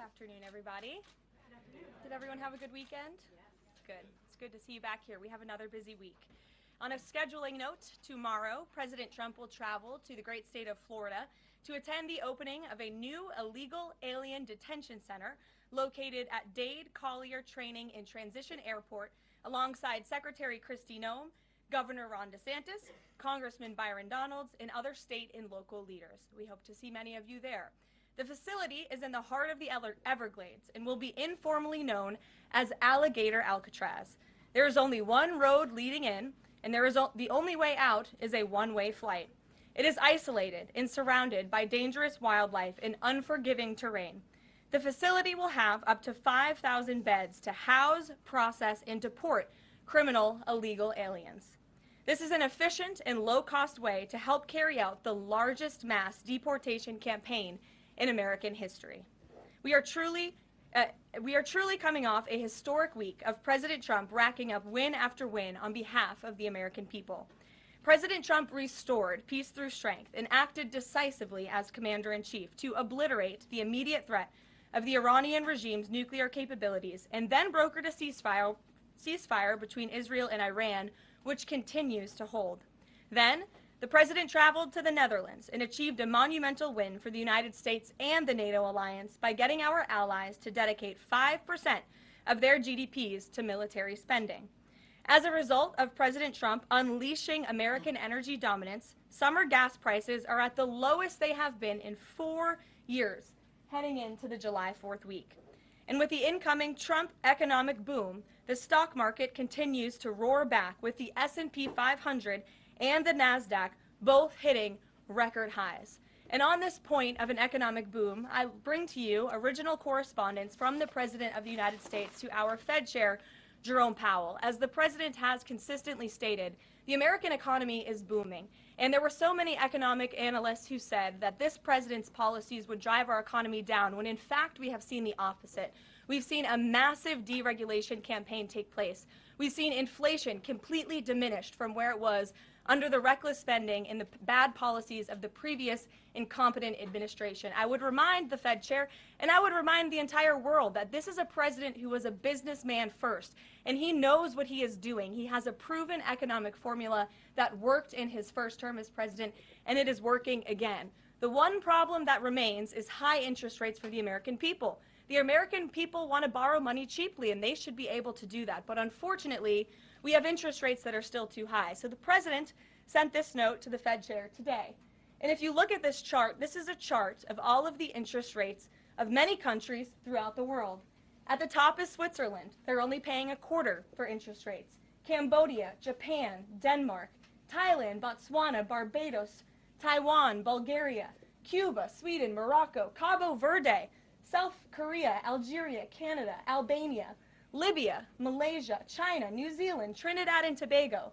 afternoon, everybody. Did everyone have a good weekend? Good. It's good to see you back here. We have another busy week. On a scheduling note, tomorrow, President Trump will travel to the great state of Florida to attend the opening of a new illegal alien detention center located at Dade Collier Training and Transition Airport alongside Secretary Kristi Noem, Governor Ron DeSantis, Congressman Byron Donalds, and other state and local leaders. We hope to see many of you there. The facility is in the heart of the Everglades and will be informally known as Alligator Alcatraz. There is only one road leading in, and the only way out is a one-way flight. It is isolated and surrounded by dangerous wildlife and unforgiving terrain. The facility will have up to 5,000 beds to house, process, and deport criminal illegal aliens. This is an efficient and low-cost way to help carry out the largest mass deportation campaign in American history. We are truly coming off a historic week of President Trump racking up win after win on behalf of the American people. President Trump restored peace through strength and acted decisively as commander-in-chief to obliterate the immediate threat of the Iranian regime's nuclear capabilities and then brokered a ceasefire between Israel and Iran, which continues to hold. Then, the president traveled to the Netherlands and achieved a monumental win for the United States and the NATO alliance by getting our allies to dedicate 5% of their GDPs to military spending. As a result of President Trump unleashing American energy dominance, summer gas prices are at the lowest they have been in 4 years, heading into the July 4th week. And with the incoming Trump economic boom, the stock market continues to roar back, with the S&P 500 and the NASDAQ both hitting record highs. And on this point of an economic boom, I bring to you original correspondence from the President of the United States to our Fed Chair, Jerome Powell. As the President has consistently stated, the American economy is booming. And there were so many economic analysts who said that this president's policies would drive our economy down, when in fact we have seen the opposite. We've seen a massive deregulation campaign take place. We've seen inflation completely diminished from where it was under the reckless spending and the bad policies of the previous incompetent administration. I would remind the Fed chair, and I would remind the entire world, that this is a president who was a businessman first, and he knows what he is doing. He has a proven economic formula that worked in his first term as president, and it is working again. The one problem that remains is high interest rates for the American people. The American people want to borrow money cheaply, and they should be able to do that. But unfortunately, we have interest rates that are still too high. So the president sent this note to the Fed chair today. And if you look at this chart, this is a chart of all of the interest rates of many countries throughout the world. At the top is Switzerland. They're only paying 1/4 for interest rates. Cambodia, Japan, Denmark, Thailand, Botswana, Barbados, Taiwan, Bulgaria, Cuba, Sweden, Morocco, Cabo Verde, South Korea, Algeria, Canada, Albania, Libya, Malaysia, China, New Zealand, Trinidad and Tobago,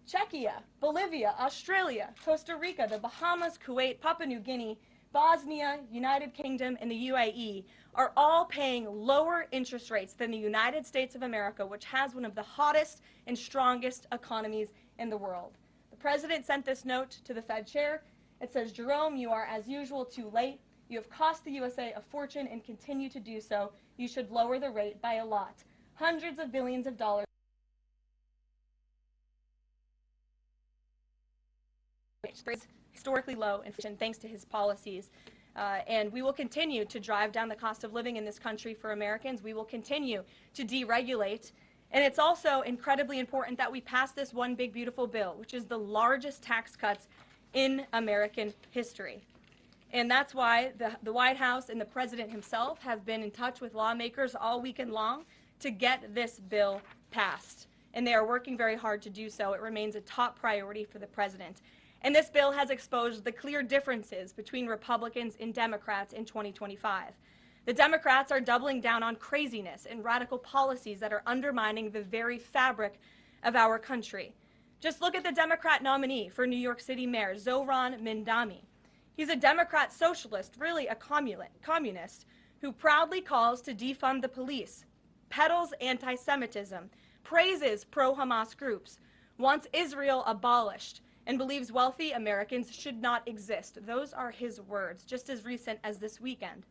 Czechia, Bolivia, Australia, Costa Rica, the Bahamas, Kuwait, Papua New Guinea, Bosnia, United Kingdom, and the UAE are all paying lower interest rates than the United States of America, which has one of the hottest and strongest economies in the world. The president sent this note to the Fed chair. It says, "Jerome, you are as usual too late. You have cost the USA a fortune and continue to do so. You should lower the rate by a lot. Hundreds of billions of dollars historically low inflation thanks to his policies. And we will continue to drive down the cost of living in this country for Americans. We will continue to deregulate. And it's also incredibly important that we pass this one big beautiful bill, which is the largest tax cuts in American history. And that's why the White House and the president himself have been in touch with lawmakers all weekend long to get this bill passed. And they are working very hard to do so. It remains a top priority for the president. And this bill has exposed the clear differences between Republicans and Democrats in 2025. The Democrats are doubling down on craziness and radical policies that are undermining the very fabric of our country. Just look at the Democrat nominee for New York City Mayor, Zohran Mamdani. He's a Democrat socialist, really a communist, who proudly calls to defund the police, peddles anti-Semitism, praises pro-Hamas groups, wants Israel abolished, and believes wealthy Americans should not exist. Those are his words, just as recent as this weekend.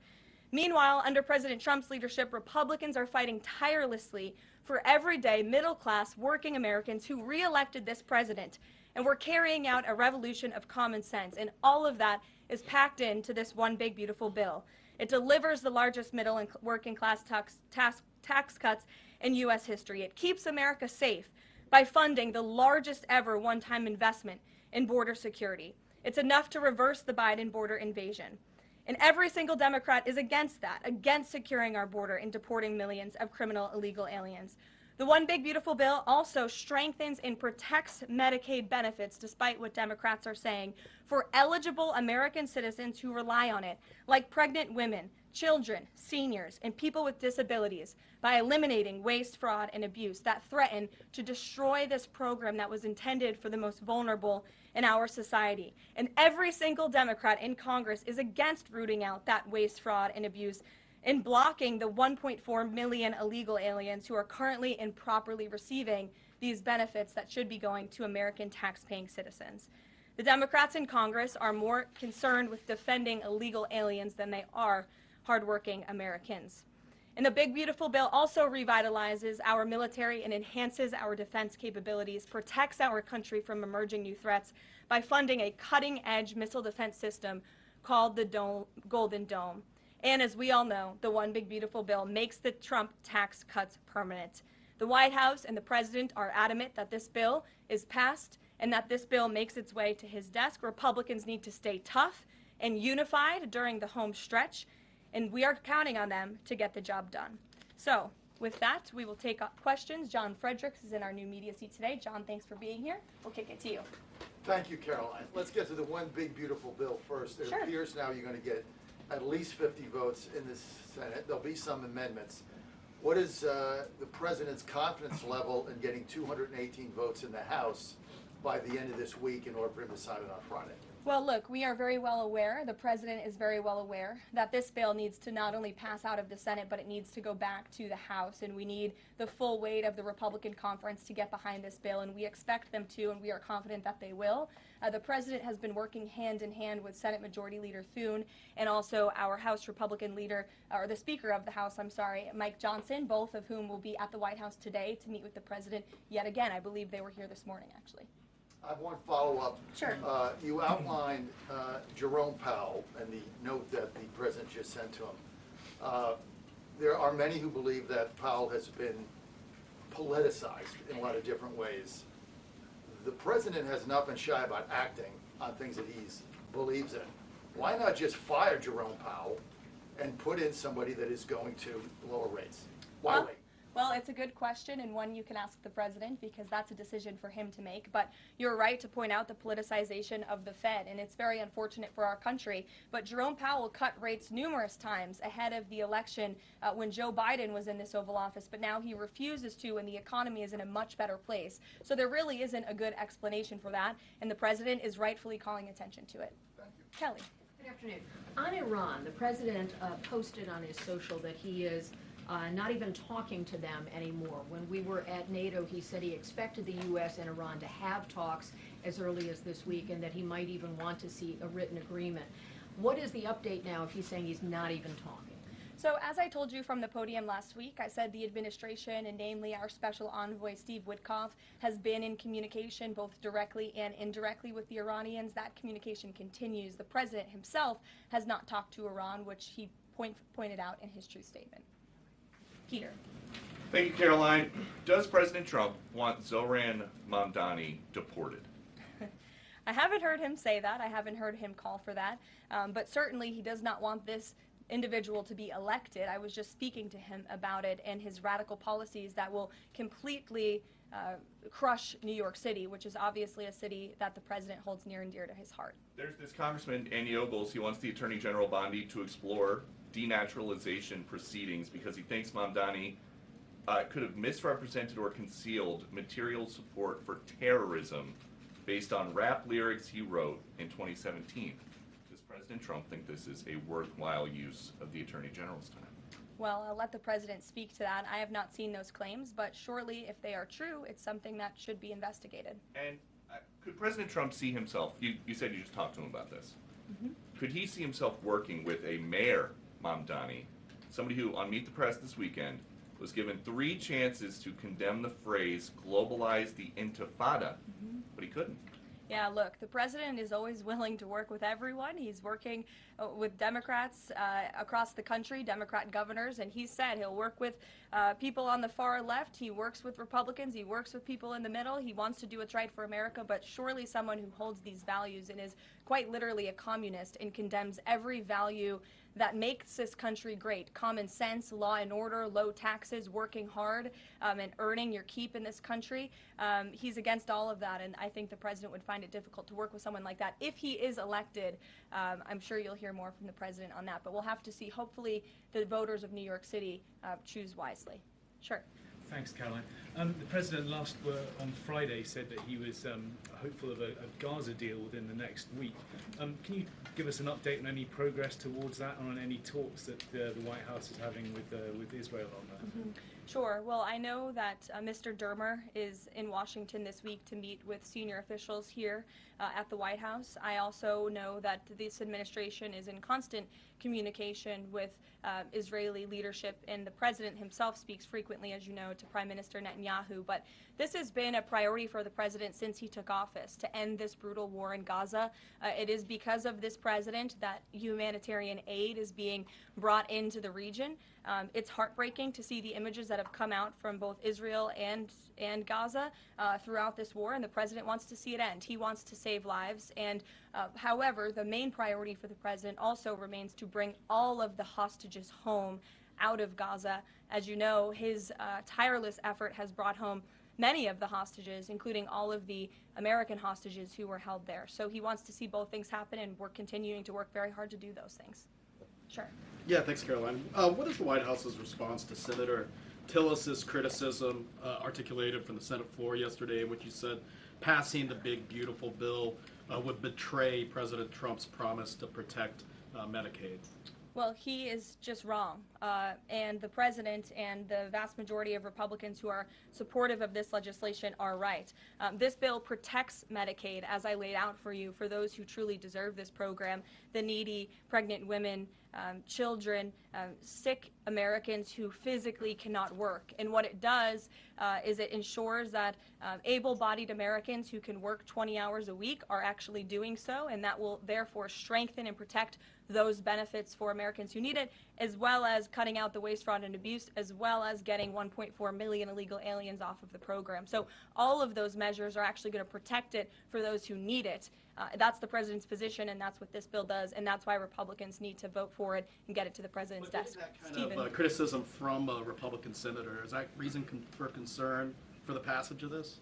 Meanwhile, under President Trump's leadership, Republicans are fighting tirelessly for everyday, middle-class, working Americans who re-elected this president. And we're carrying out a revolution of common sense. And all of that is packed into this one big, beautiful bill. It delivers the largest middle and working class tax cuts in U.S. history. It keeps America safe by funding the largest ever one-time investment in border security. It's enough to reverse the Biden border invasion. And every single Democrat is against that, against securing our border and deporting millions of criminal illegal aliens. The One Big Beautiful Bill also strengthens and protects Medicaid benefits, despite what Democrats are saying, for eligible American citizens who rely on it, like pregnant women, children, seniors, and people with disabilities, by eliminating waste, fraud, and abuse that threaten to destroy this program that was intended for the most vulnerable in our society. And every single Democrat in Congress is against rooting out that waste, fraud, and abuse and blocking the 1.4 million illegal aliens who are currently improperly receiving these benefits that should be going to American tax-paying citizens. The Democrats in Congress are more concerned with defending illegal aliens than they are hardworking Americans. And the Big Beautiful Bill also revitalizes our military and enhances our defense capabilities, protects our country from emerging new threats by funding a cutting-edge missile defense system called the Golden Dome. And as we all know, the One Big Beautiful Bill makes the Trump tax cuts permanent. The White House and the President are adamant that this bill is passed and that this bill makes its way to his desk. Republicans need to stay tough and unified during the home stretch, and we are counting on them to get the job done. So, with that, we will take questions. John Fredericks is in our new media seat today. John, thanks for being here. We'll kick it to you. Thank you, Karoline. Let's get to the One Big Beautiful Bill first. It Sure. appears now you're going to get at least 50 votes in the Senate. There'll be some amendments. What is the President's confidence level in getting 218 votes in the House by the end of this week in order for him to sign it on Friday? Well, look, we are very well aware, the President is very well aware, that this bill needs to not only pass out of the Senate, but it needs to go back to the House, and we need the full weight of the Republican conference to get behind this bill, and we expect them to, and we are confident that they will. The President has been working hand in hand with Senate Majority Leader Thune and also our House Republican leader, or the Speaker of the House, Mike Johnson, both of whom will be at the White House today to meet with the President yet again. I believe they were here this morning, actually. I have one follow-up. Sure. You outlined Jerome Powell and the note that the President just sent to him. There are many who believe that Powell has been politicized in a lot of different ways. The President has not been shy about acting on things that he believes in. Why not just fire Jerome Powell and put in somebody that is going to lower rates? Why wait? Well, it's a good question, and one you can ask the President, because that's a decision for him to make. But you're right to point out the politicization of the Fed, and it's very unfortunate for our country. But Jerome Powell cut rates numerous times ahead of the election when Joe Biden was in this Oval Office, but now he refuses to, and the economy is in a much better place. So there really isn't a good explanation for that, and the President is rightfully calling attention to it. Thank you. Kelly. Good afternoon. On Iran, the President posted on his social that he is not even talking to them anymore. When we were at NATO, he said he expected the U.S. and Iran to have talks as early as this week, and that he might even want to see a written agreement. What is the update now if he's saying he's not even talking? So as I told you from the podium last week, I said the administration, and namely our special envoy Steve Witkoff, has been in communication both directly and indirectly with the Iranians. That communication continues. The President himself has not talked to Iran, which he pointed out in his truth statement. Peter. Thank you, Caroline. Does President Trump want Zohran Mamdani deported? I haven't heard him say that. I haven't heard him call for that. But certainly he does not want this individual to be elected. I was just speaking to him about it and his radical policies that will completely crush New York City, which is obviously a city that the President holds near and dear to his heart. There's this Congressman, Andy Ogles. He wants the Attorney General Bondi to explore denaturalization proceedings because he thinks Mamdani could have misrepresented or concealed material support for terrorism based on rap lyrics he wrote in 2017. Does President Trump think this is a worthwhile use of the Attorney General's time? Well, I'll let the President speak to that. I have not seen those claims, but surely if they are true, it's something that should be investigated. And could President Trump see himself, you said you just talked to him about this, could he see himself working with a mayor Mamdani, somebody who, on Meet the Press this weekend, was given 3 chances to condemn the phrase globalize the intifada, but he couldn't. Yeah, look, the president is always willing to work with everyone. He's working with Democrats across the country, Democrat governors, and he said he'll work with people on the far left. He works with Republicans. He works with people in the middle. He wants to do what's right for America, but surely someone who holds these values and is quite literally a communist and condemns every value that makes this country great. Common sense, law and order, low taxes, working hard, and earning your keep in this country. He's against all of that, and I think the president would find it difficult to work with someone like that. If he is elected, I'm sure you'll hear more from the president on that, but we'll have to see. Hopefully the voters of New York City choose wisely. Sure. Thanks, Caroline. The president on Friday said that he was hopeful of a Gaza deal within the next week. Can you give us an update on any progress towards that, and on any talks that the White House is having with Israel on that? Sure. Well, I know that Mr. Dermer is in Washington this week to meet with senior officials here at the White House. I also know that this administration is in constant communication with Israeli leadership, and the president himself speaks frequently, as you know, to Prime Minister Netanyahu. But this has been a priority for the president since he took office, to end this brutal war in Gaza. It is because of this president that humanitarian aid is being brought into the region. It's heartbreaking to see the images that have come out from both Israel and Gaza throughout this war, and the president wants to see it end. He wants to save lives, and however, the main priority for the president also remains to bring all of the hostages home out of Gaza. As you know, his tireless effort has brought home many of the hostages, including all of the American hostages who were held there. So he wants to see both things happen, and we're continuing to work very hard to do those things. Sure. Yeah, thanks, Caroline. What is the White House's response to Senator Tillis's criticism articulated from the Senate floor yesterday, in which he said passing the big, beautiful bill would betray President Trump's promise to protect Medicaid? Well, he is just wrong. And the president and the vast majority of Republicans who are supportive of this legislation are right. This bill protects Medicaid, as I laid out for you, for those who truly deserve this program, the needy, pregnant women, children, sick Americans who physically cannot work. And what it does is it ensures that able-bodied Americans who can work 20 hours a week are actually doing so, and that will therefore strengthen and protect those benefits for Americans who need it, as well as cutting out the waste, fraud, and abuse, as well as getting 1.4 million illegal aliens off of the program. So all of those measures are actually going to protect it for those who need it. That's the president's position, and that's what this bill does, and that's why Republicans need to vote for it and get it to the president's desk. That kind of criticism from a Republican senator, is that reason for concern for the passage of this?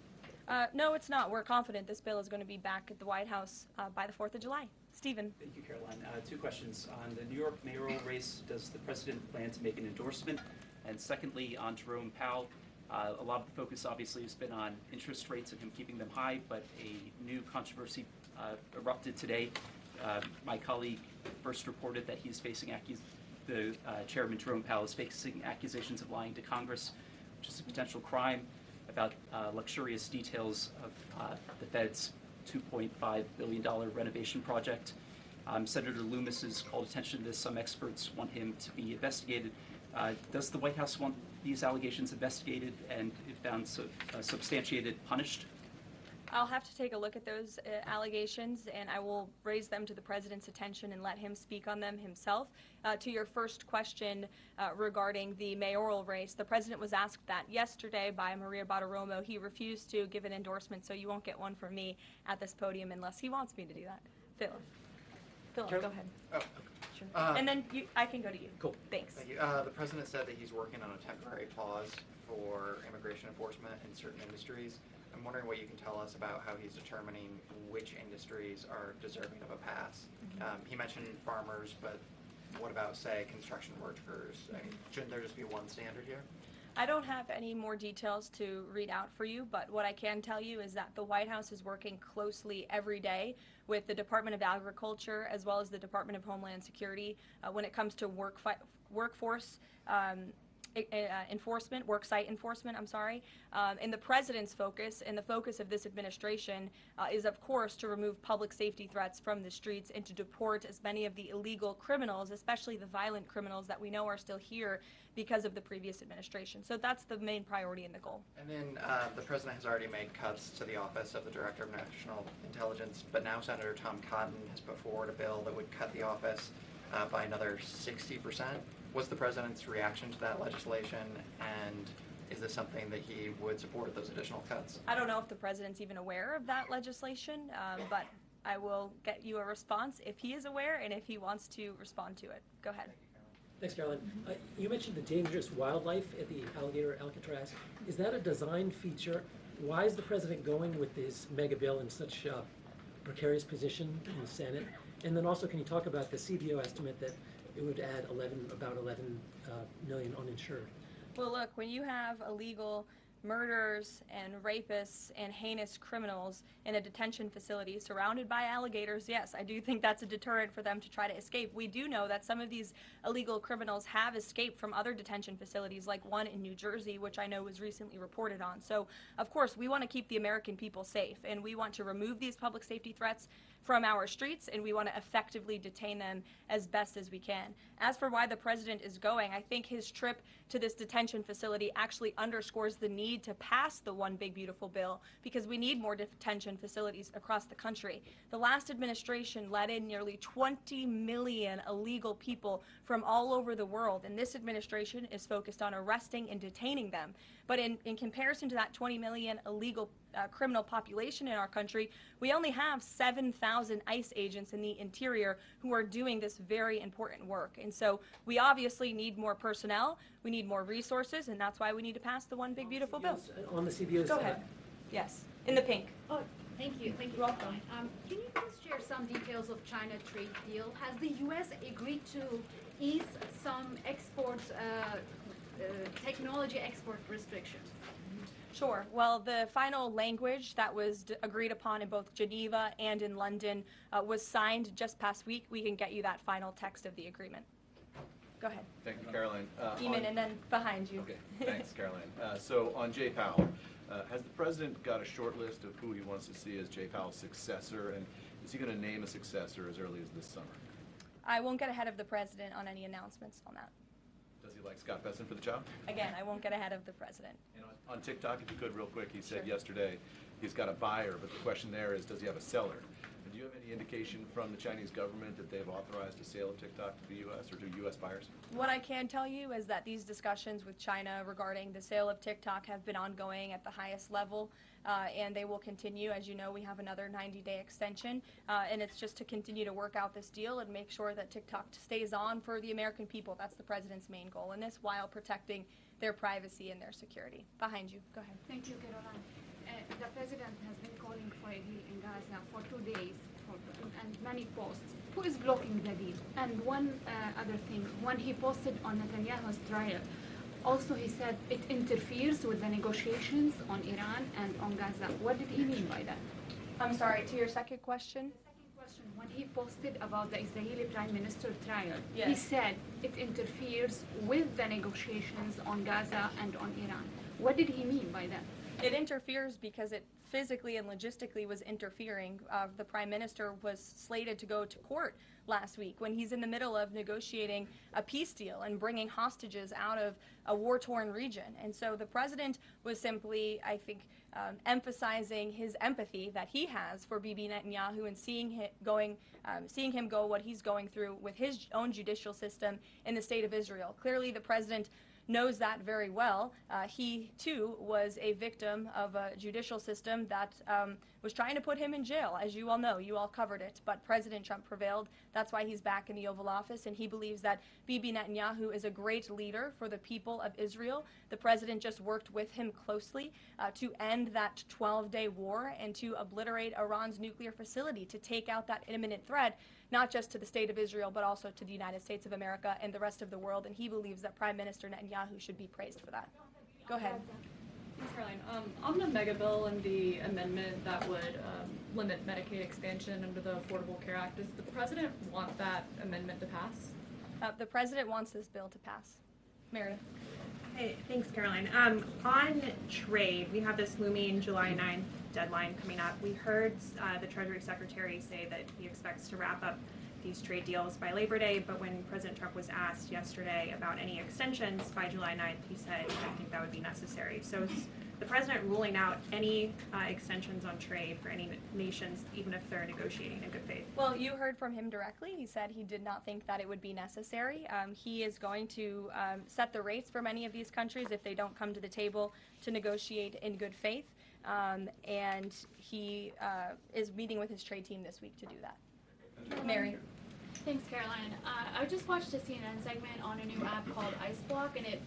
No, it's not. We're confident this bill is going to be back at the White House by the 4th of July. Stephen. Thank you, Caroline. 2 questions. On the New York mayoral race, does the president plan to make an endorsement? And secondly, on Jerome Powell, a lot of the focus obviously has been on interest rates and him keeping them high, but a new controversy erupted today. My colleague first reported that he's facing Chairman Jerome Powell is facing accusations of lying to Congress, which is a potential crime, about luxurious details of the Fed's $2.5 billion renovation project. Senator Loomis has called attention to this. Some experts want him to be investigated. Does the White House want these allegations investigated and, if found substantiated, punished? I'll have to take a look at those allegations, and I will raise them to the president's attention and let him speak on them himself. To your first question regarding the mayoral race, the president was asked that yesterday by Maria Bartiromo. He refused to give an endorsement, so you won't get one from me at this podium unless he wants me to do that. Philip, go ahead. Oh, Sure. And then I can go to you. cool. Thanks. Thank you. The president said that he's working on a temporary pause for immigration enforcement in certain industries. I'm wondering what you can tell us about how he's determining which industries are deserving of a pass. He mentioned farmers, but what about, say, construction workers? I mean, shouldn't there just be one standard here? I don't have any more details to read out for you, but what I can tell you is that the White House is working closely every day with the Department of Agriculture as well as the Department of Homeland Security when it comes to workforce enforcement, worksite enforcement, I'm sorry. And the president's focus and the focus of this administration is, of course, to remove public safety threats from the streets and to deport as many of the illegal criminals, especially the violent criminals that we know are still here because of the previous administration. So that's the main priority and the goal. And then the president has already made cuts to the office of the Director of National Intelligence, but now Senator Tom Cotton has put forward a bill that would cut the office by another 60%. What's the president's reaction to that legislation, and is this something that he would support, those additional cuts? I don't know if the president's even aware of that legislation, but I will get you a response if he is aware and if he wants to respond to it. Go ahead. Thanks, Caroline. You mentioned the dangerous wildlife at the alligator Alcatraz. Is that a design feature? Why is the president going with this mega bill in such a precarious position in the Senate? And then also, can you talk about the CBO estimate that it would add about 11 million uninsured? Well, look, when you have illegal murders and rapists and heinous criminals in a detention facility surrounded by alligators, yes, I do think that's a deterrent for them to try to escape. We do know that some of these illegal criminals have escaped from other detention facilities, like one in New Jersey, which I know was recently reported on. So, of course, we want to keep the American people safe, and we want to remove these public safety threats from our streets, and we want to effectively detain them as best as we can. As for why the president is going, I think his trip to this detention facility actually underscores the need to pass the One Big Beautiful Bill, because we need more detention facilities across the country. The last administration let in nearly 20 million illegal people from all over the world, and this administration is focused on arresting and detaining them. But in comparison to that 20 million illegal criminal population in our country, we only have 7,000 ICE agents in the interior who are doing this very important work. And so we obviously need more personnel, we need more resources, and that's why we need to pass the One Big Beautiful Bill. On the CBO's Go ahead. Yes, in the pink. Oh, thank you. Thank you. Welcome. Can you please share some details of China trade deal? Has the U.S. agreed to ease some technology export restrictions? Sure. Well, the final language that was agreed upon in both Geneva and in London was signed just past week. We can get you that final text of the agreement. Go ahead. Thank you, Caroline. Eamon, and then behind you. Okay, thanks, Caroline. So on Jay Powell, has the president got a short list of who he wants to see as Jay Powell's successor, and is he going to name a successor as early as this summer? I won't get ahead of the president on any announcements on that. Does he like Scott Besson for the job? Again, I won't get ahead of the president. And on TikTok, if you could, real quick, he said Sure. yesterday he's got a buyer, but the question there is, does he have a seller? And do you have any indication from the Chinese government that they've authorized a sale of TikTok to the U.S. or to U.S. buyers? What I can tell you is that these discussions with China regarding the sale of TikTok have been ongoing at the highest level, and they will continue. As you know, we have another 90-day extension, and it's just to continue to work out this deal and make sure that TikTok stays on for the American people. That's the president's main goal in this, while protecting their privacy and their security. Behind you. Go ahead. Thank you, Caroline. The president has been calling for a deal in Gaza for 2 days, and many posts. Who is blocking the deal? And one other thing, when he posted on Netanyahu's trial, also he said it interferes with the negotiations on Iran and on Gaza. What did he mean by that? I'm sorry, to your second question? When he posted about the Israeli Prime Minister trial, Yes. he said it interferes with the negotiations on Gaza and on Iran. What did he mean by that? It interferes because it physically and logistically was interfering. The prime minister was slated to go to court last week when he's in the middle of negotiating a peace deal and bringing hostages out of a war-torn region. And so the president was simply, I think, emphasizing his empathy that he has for Bibi Netanyahu and seeing him go what he's going through with his own judicial system in the state of Israel. Clearly, the president knows that very well. He, too, was a victim of a judicial system that was trying to put him in jail. As you all know, you all covered it, but President Trump prevailed. That's why he's back in the Oval Office, and he believes that Bibi Netanyahu is a great leader for the people of Israel. The president just worked with him closely to end that 12-day war and to obliterate Iran's nuclear facility, to take out that imminent threat, not just to the state of Israel, but also to the United States of America and the rest of the world. And he believes that Prime Minister Netanyahu should be praised for that. Go ahead. Thanks, Caroline. On the mega bill and the amendment that would limit Medicaid expansion under the Affordable Care Act, does the president want that amendment to pass? The president wants this bill to pass. Meredith. Hey, thanks, Caroline. On trade, we have this looming July 9th deadline coming up. We heard the Treasury Secretary say that he expects to wrap up these trade deals by Labor Day, but when President Trump was asked yesterday about any extensions by July 9th, he said, I think that would be necessary. So is the president ruling out any extensions on trade for any nations, even if they're negotiating in good faith? Well, you heard from him directly. He said he did not think that it would be necessary. He is going to set the rates for many of these countries if they don't come to the table to negotiate in good faith. And he is meeting with his trade team this week to do that. Mary. Thanks, Caroline. I just watched a CNN segment on a new app called Ice Block, and it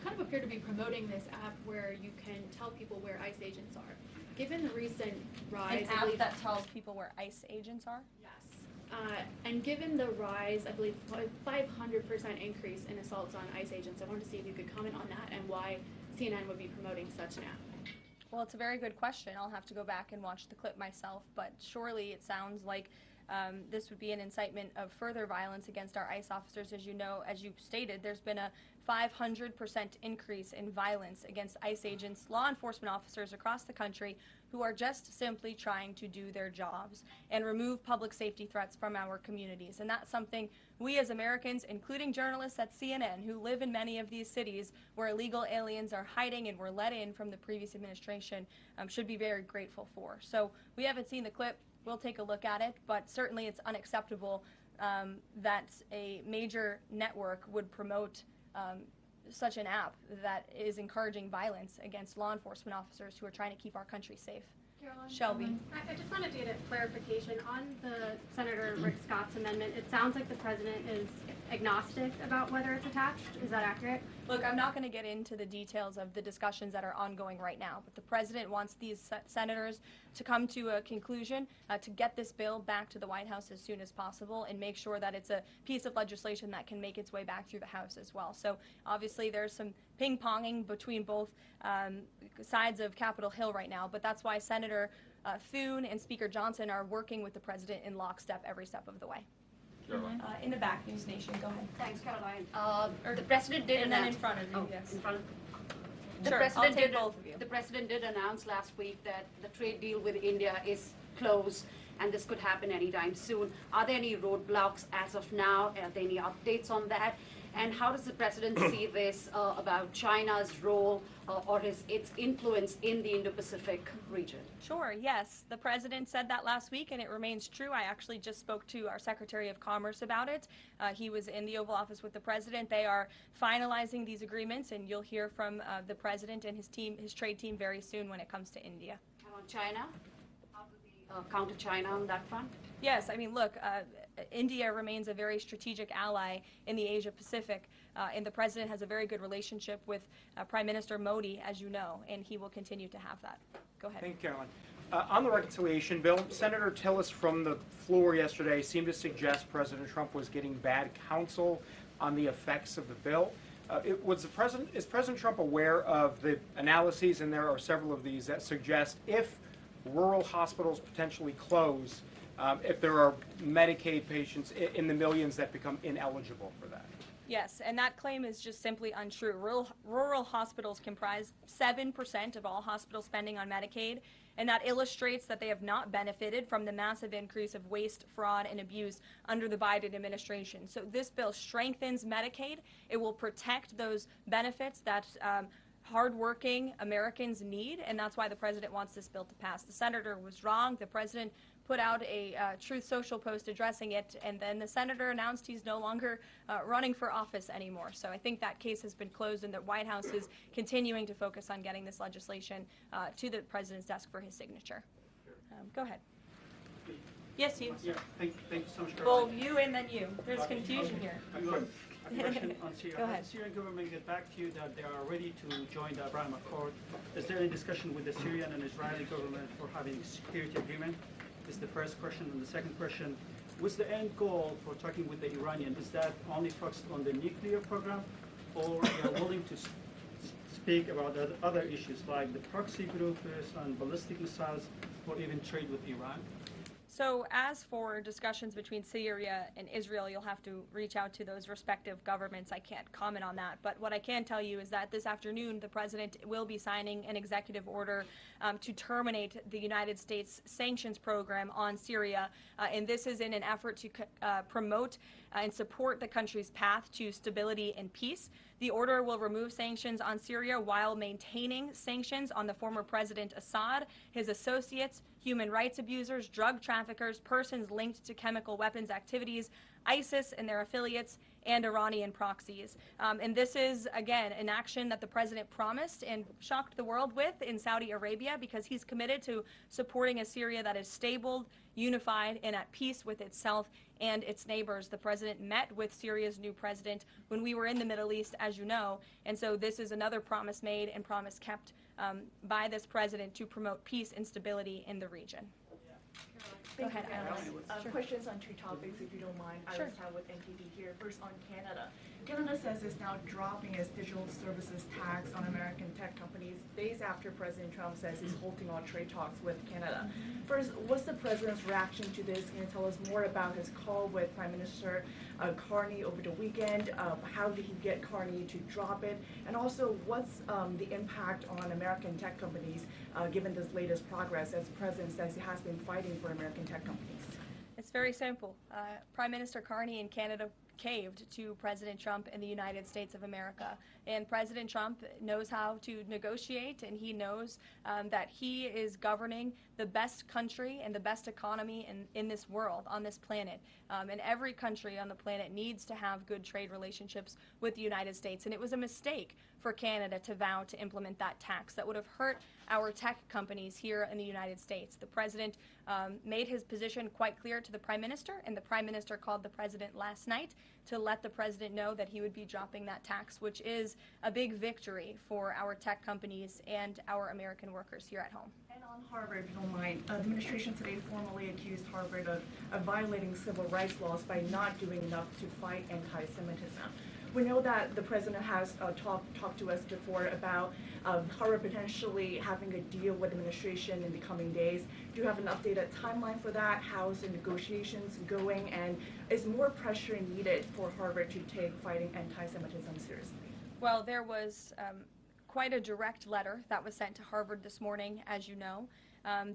kind of appeared to be promoting this app where you can tell people where ICE agents are. Given the recent rise, An app that tells people where ICE agents are? Yes. And given the rise, I believe 500% increase in assaults on ICE agents, I wanted to see if you could comment on that and why CNN would be promoting such an app. Well, it's a very good question. I'll have to go back and watch the clip myself, but surely it sounds like this would be an incitement of further violence against our ICE officers. As you know, as you stated, there's been a 500% increase in violence against ICE agents, law enforcement officers across the country who are just simply trying to do their jobs and remove public safety threats from our communities. And that's something we as Americans, including journalists at CNN who live in many of these cities where illegal aliens are hiding and were let in from the previous administration, should be very grateful for. So we haven't seen the clip. We'll take a look at it, but certainly it's unacceptable that a major network would promote such an app that is encouraging violence against law enforcement officers who are trying to keep our country safe. Caroline? Shelby. I just wanted to get a clarification on the Senator Rick Scott's amendment. It sounds like the president is agnostic about whether it's attached. Is that accurate? Look, I'm not going to get into the details of the discussions that are ongoing right now, but the president wants these senators to come to a conclusion, to get this bill back to the White House as soon as possible and make sure that it's a piece of legislation that can make its way back through the House as well. So obviously there's some ping-ponging between both sides of Capitol Hill right now, but that's why Senator Thune and Speaker Johnson are working with the president in lockstep every step of the way. In the back, News Nation, go ahead. Thanks, Caroline. The president did and then announce. in front of you, yes. In front of, Sure, I'll take both of you. The president did announce last week that the trade deal with India is closed and this could happen anytime soon. Are there any roadblocks as of now? Are there any updates on that? And how does the president see this about China's role or its influence in the Indo-Pacific region? Sure, yes. The president said that last week, and it remains true. I actually just spoke to our Secretary of Commerce about it. He was in the Oval Office with the president. They are finalizing these agreements, and you'll hear from the president and his team, his trade team, very soon when it comes to India. And on China? How do we counter China on that front? Yes, I mean, look, India remains a very strategic ally in the Asia Pacific, and the president has a very good relationship with Prime Minister Modi, as you know, and he will continue to have that. Go ahead. Thank you, Caroline. On the reconciliation bill, Senator Tillis from the floor yesterday seemed to suggest President Trump was getting bad counsel on the effects of the bill. Is President Trump aware of the analyses, and there are several of these, that suggest if rural hospitals potentially close, if there are Medicaid patients in the millions that become ineligible for that? Yes, and that claim is just simply untrue. Rural hospitals comprise 7% of all hospital spending on Medicaid, and that illustrates that they have not benefited from the massive increase of waste, fraud, and abuse under the Biden administration. So this bill strengthens Medicaid. It will protect those benefits that hardworking Americans need, and that's why the president wants this bill to pass. The senator was wrong. The president put out a Truth Social post addressing it, and then the senator announced he's no longer running for office anymore. So I think that case has been closed, and the White House is continuing to focus on getting this legislation to the president's desk for his signature. Go ahead. Yes, you. Yeah, thank you so much. Well, you and then you. There's confusion here. A question on Syria. Go ahead. Has the Syrian government get back to you that they are ready to join the Abraham Accord? Is there any discussion with the Syrian and Israeli government for having a security agreement? Is the first question. And the second question, what's the end goal for talking with the Iranian? Is that only focused on the nuclear program, or they are willing to speak about other issues like the proxy groups and ballistic missiles, or even trade with Iran? So as for discussions between Syria and Israel, you'll have to reach out to those respective governments. I can't comment on that. But what I can tell you is that this afternoon, the president will be signing an executive order to terminate the United States sanctions program on Syria. And this is in an effort to promote and support the country's path to stability and peace. The order will remove sanctions on Syria while maintaining sanctions on the former President Assad, his associates, human rights abusers, drug traffickers, persons linked to chemical weapons activities, ISIS and their affiliates, and Iranian proxies. And this is, again, an action that the president promised and shocked the world with in Saudi Arabia, because he's committed to supporting a Syria that is stable, unified, and at peace with itself and its neighbors. The president met with Syria's new president when we were in the Middle East, as you know, and so this is another promise made and promise kept by this president to promote peace and stability in the region. Go ahead, Alice. Questions on two topics, if you don't mind. Sure. Iris Howe with NTD here. First on Canada. Canada says it's now dropping its digital services tax on American tech companies days after President Trump says he's halting all trade talks with Canada. First, what's the president's reaction to this? Can you tell us more about his call with Prime Minister Carney over the weekend? How did he get Carney to drop it? And also, what's the impact on American tech companies given this latest progress, as the president says he has been fighting for American tech companies? It's very simple. Prime Minister Carney in Canada caved to President Trump in the United States of America. And President Trump knows how to negotiate, and he knows that he is governing the best country and the best economy in this world, on this planet. And every country on the planet needs to have good trade relationships with the United States. And it was a mistake for Canada to vow to implement that tax that would have hurt our tech companies here in the United States. The president made his position quite clear to the Prime Minister, and the Prime Minister called the president last night to let the president know that he would be dropping that tax, which is a big victory for our tech companies and our American workers here at home. And on Harvard, if you don't mind, the administration today formally accused Harvard of violating civil rights laws by not doing enough to fight anti-Semitism. We know that the president has talked to us before about Harvard potentially having a deal with the administration in the coming days. Do you have an updated timeline for that? How's the negotiations going? And is more pressure needed for Harvard to take fighting anti-Semitism seriously? Well, there was quite a direct letter that was sent to Harvard this morning, as you know.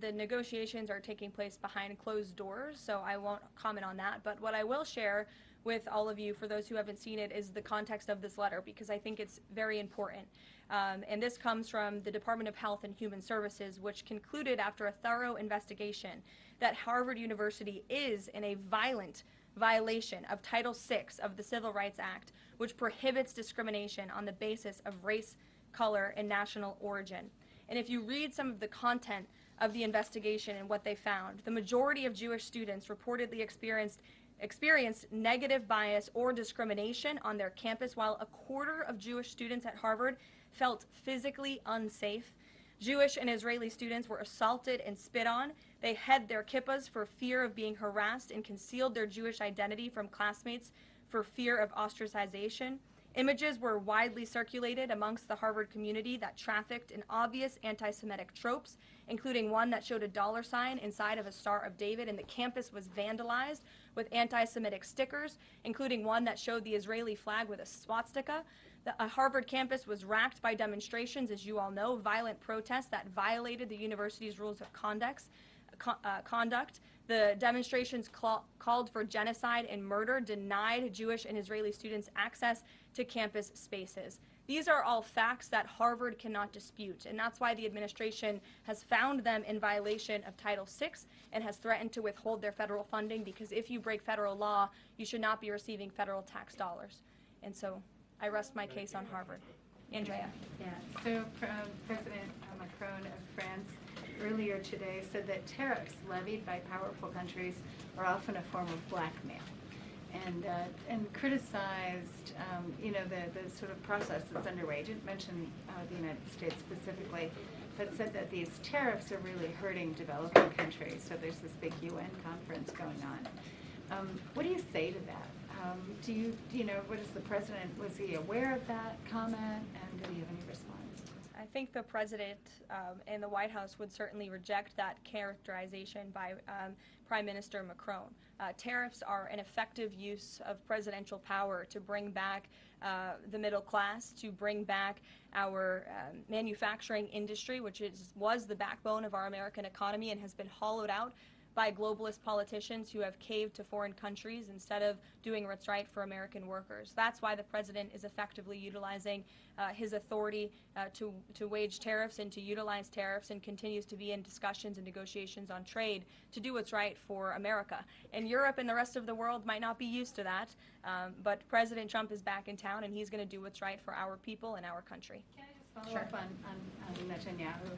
The negotiations are taking place behind closed doors, so I won't comment on that. But what I will share with all of you, for those who haven't seen it, is the context of this letter, because I think it's very important. And this comes from the Department of Health and Human Services, which concluded after a thorough investigation that Harvard University is in a violent violation of Title VI of the Civil Rights Act, which prohibits discrimination on the basis of race, color, and national origin. And if you read some of the content of the investigation and what they found, the majority of Jewish students reportedly experienced negative bias or discrimination on their campus, while a quarter of Jewish students at Harvard felt physically unsafe. Jewish and Israeli students were assaulted and spit on. They hid their kippahs for fear of being harassed and concealed their Jewish identity from classmates for fear of ostracization. Images were widely circulated amongst the Harvard community that trafficked in obvious anti-Semitic tropes, including one that showed a $sign inside of a Star of David, and the campus was vandalized with anti-Semitic stickers, including one that showed the Israeli flag with a swastika. The Harvard campus was racked by demonstrations, as you all know, violent protests that violated the university's rules of conduct. The demonstrations called for genocide and murder, denied Jewish and Israeli students access to campus spaces. These are all facts that Harvard cannot dispute, and that's why the administration has found them in violation of Title VI and has threatened to withhold their federal funding, because if you break federal law, you should not be receiving federal tax dollars. And so I rest my case on Harvard. Andrea. Yeah, so President Macron of France earlier today said that tariffs levied by powerful countries are often a form of blackmail, and criticized the sort of process that's underway. He didn't mention the United States specifically, but said that these tariffs are really hurting developing countries. So there's this big UN conference going on. What do you say to that? What is the president, was he aware of that comment, and did he have any response? I think the president and the White House would certainly reject that characterization by Prime Minister Macron. Tariffs are an effective use of presidential power to bring back the middle class, to bring back our manufacturing industry, which was the backbone of our American economy and has been hollowed out by globalist politicians who have caved to foreign countries instead of doing what's right for American workers. That's why the president is effectively utilizing his authority to wage tariffs and to utilize tariffs, and continues to be in discussions and negotiations on trade to do what's right for America. And Europe and the rest of the world might not be used to that, but President Trump is back in town, and he's going to do what's right for our people and our country. Can I just follow up on Netanyahu?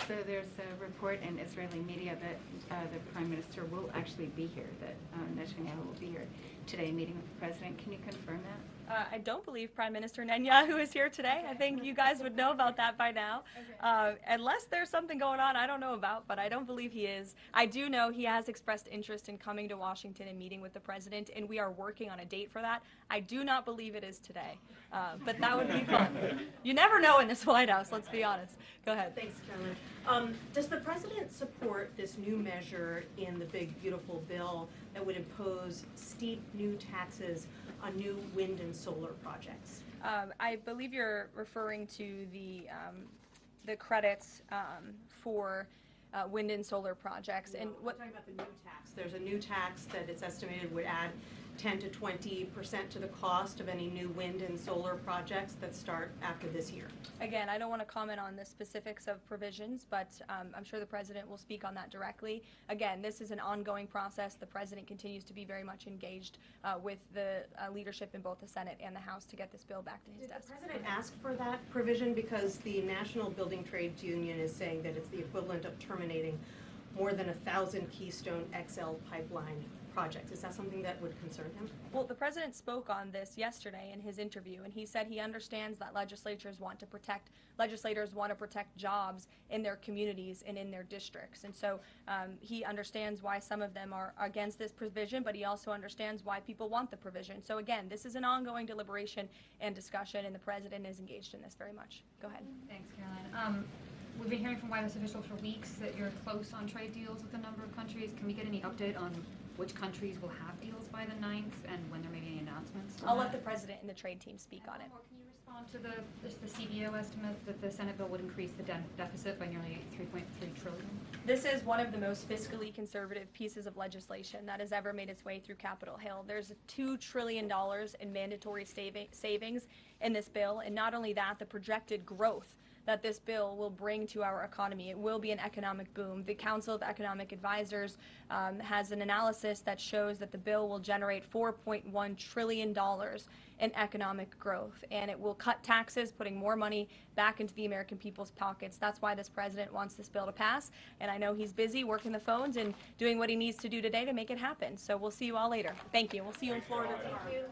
So there's a report in Israeli media that the Prime Minister will actually be here, that Netanyahu will be here today meeting with the President. Can you confirm that? I don't believe Prime Minister Netanyahu is here today. I think you guys would know about that by now. Unless there's something going on I don't know about, but I don't believe he is. I do know he has expressed interest in coming to Washington and meeting with the president, and we are working on a date for that. I do not believe it is today, but that would be fun. You never know in this White House, let's be honest. Go ahead. Thanks, Karoline. Does the president support this new measure in the big, beautiful bill that would impose steep new taxes on new wind and solar projects? I believe you're referring to the credits for wind and solar projects. No, And I'm talking about the new tax. There's a new tax that it's estimated would add 10 to 20% to the cost of any new wind and solar projects that start after this year. Again, I don't want to comment on the specifics of provisions, but I'm sure the president will speak on that directly. Again, this is an ongoing process. The president continues to be very much engaged with the leadership in both the Senate and the House to get this bill back to his desk. Did the president ask for that provision? Because the National Building Trades Union is saying that it's the equivalent of terminating more than 1,000 Keystone XL pipeline projects. Is that something that would concern him? Well, the president spoke on this yesterday in his interview, and he said he understands that legislators want to protect jobs in their communities and in their districts. And so he understands why some of them are against this provision, but he also understands why people want the provision. So again, this is an ongoing deliberation and discussion, and the president is engaged in this very much. Go ahead. Thanks, Caroline. We've been hearing from White House officials for weeks that you're close on trade deals with a number of countries. Can we get any update on which countries will have deals by the 9th and when there may be any announcements? I'll let the president and the trade team speak on it. Can you respond to the CBO estimate that the Senate bill would increase the deficit by nearly $3.3 trillion? This is one of the most fiscally conservative pieces of legislation that has ever made its way through Capitol Hill. There's $2 trillion in mandatory savings in this bill, and not only that, the projected growth that this bill will bring to our economy. It will be an economic boom. The Council of Economic Advisors has an analysis that shows that the bill will generate $4.1 trillion in economic growth, and it will cut taxes, putting more money back into the American people's pockets. That's why this president wants this bill to pass, and I know he's busy working the phones and doing what he needs to do today to make it happen. So we'll see you all later. Thank you. We'll see you in Florida tomorrow.